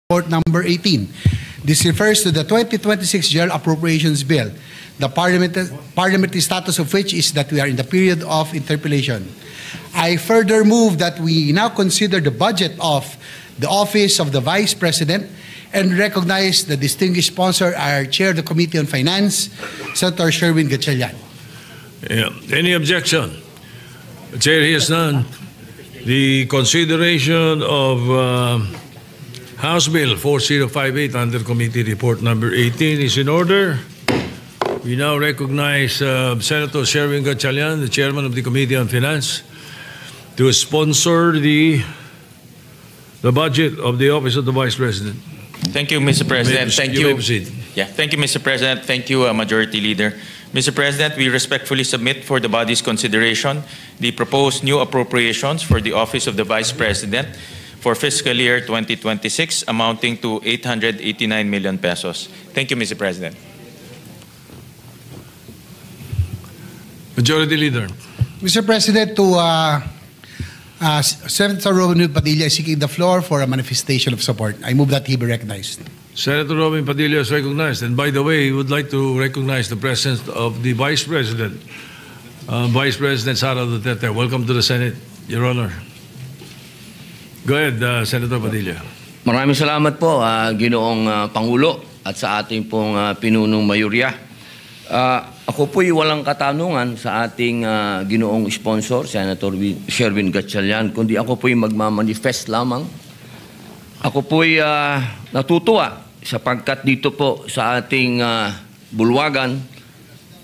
Report number 18. This refers to the 2026 General Appropriations Bill, the parliamentary status of which is that we are in the period of interpellation. I further move that we now consider the budget of the Office of the Vice President and recognize the distinguished sponsor, our Chair of the Committee on Finance, Senator Sherwin Gatchalian. Any objection? The Chair hears none. The consideration of House Bill 4058 under Committee Report number 18 is in order. We now recognize Senator Sherwin Gatchalian, the Chairman of the Committee on Finance, to sponsor the budget of the Office of the Vice President. Thank you, Mr. President. Thank you. Thank you, Mr. President. Thank you, Majority Leader. Mr. President, we respectfully submit for the body's consideration the proposed new appropriations for the Office of the Vice President for fiscal year 2026 amounting to 889 million pesos. Thank you, Mr. President. Majority Leader. Mr. President, Senator Robin Padilla is seeking the floor for a manifestation of support. I move that he be recognized. Senator Robin Padilla is recognized. And by the way, he would like to recognize the presence of the Vice President, Vice President Sara Duterte. Welcome to the Senate, Your Honor. Go ahead, Senator Padilla. Maraming salamat po, Ginoong Pangulo at sa ating pong pinunong mayorya. Ako po'y walang katanungan sa ating ginoong sponsor, Senator Sherwin Gatchalian, kundi ako po'y magmamanifest lamang. Ako po'y natutuwa sapagkat dito po sa ating bulwagan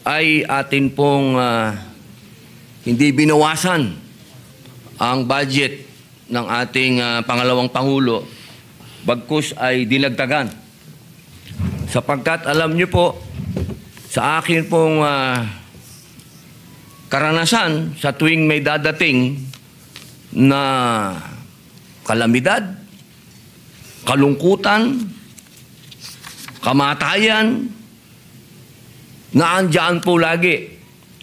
ay atin pong hindi binawasan ang budget ng ating pangalawang Pangulo, bagkus ay dinagdagan. Sapagkat alam niyo po, sa akin pong karanasan sa tuwing may dadating na kalamidad, kalungkutan, kamatayan, naandyan po lagi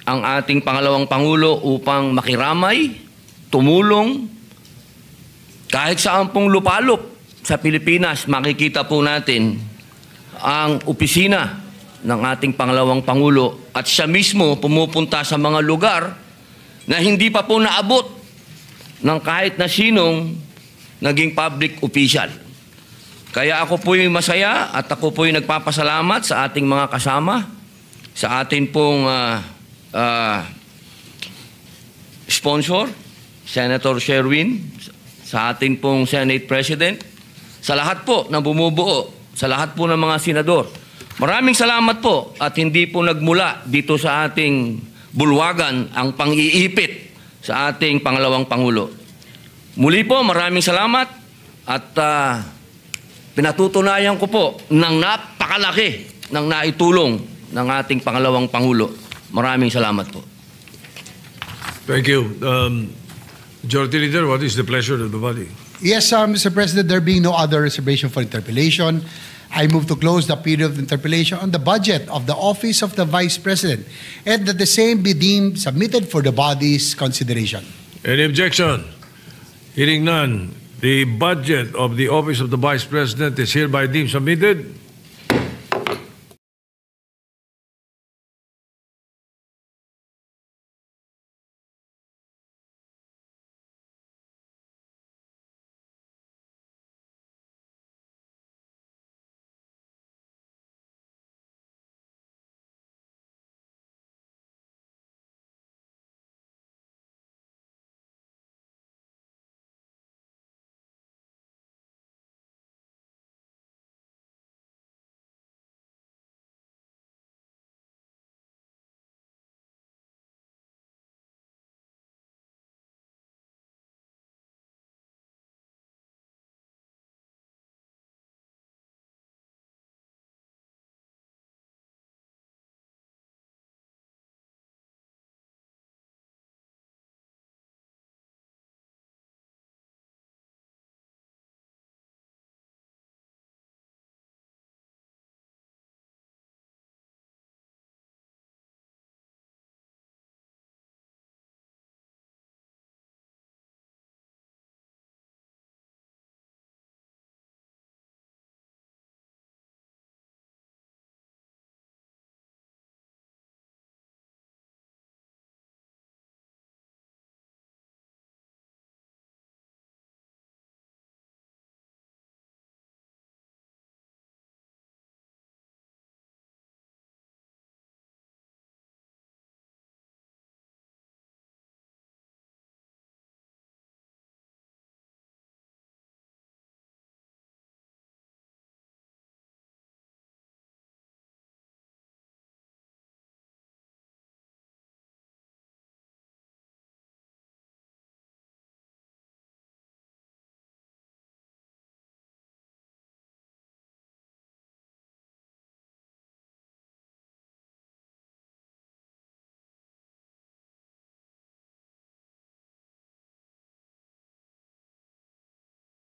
ang ating pangalawang Pangulo upang makiramay, tumulong. Kahit saan pong lupalop sa Pilipinas, makikita po natin ang opisina ng ating pangalawang Pangulo at siya mismo pumupunta sa mga lugar na hindi pa po naabot ng kahit na sinong naging public official. Kaya ako po'y masaya at ako po'y nagpapasalamat sa ating mga kasama, sa ating pong sponsor, Senator Sherwin, sa ating pong Senate President, sa lahat po na bumubuo, sa lahat po ng mga senador. Maraming salamat po at hindi po nagmula dito sa ating bulwagan ang pang-iipit sa ating pangalawang Pangulo. Muli po, maraming salamat at pinatutunayan ko po ng napakalaki ng naitulong ng ating pangalawang Pangulo. Maraming salamat po. Thank you. Majority Leader, what is the pleasure of the body? Yes, Mr. President, there being no other reservation for interpellation, I move to close the period of interpellation on the budget of the Office of the Vice President and that the same be deemed submitted for the body's consideration. Any objection? Hearing none, the budget of the Office of the Vice President is hereby deemed submitted.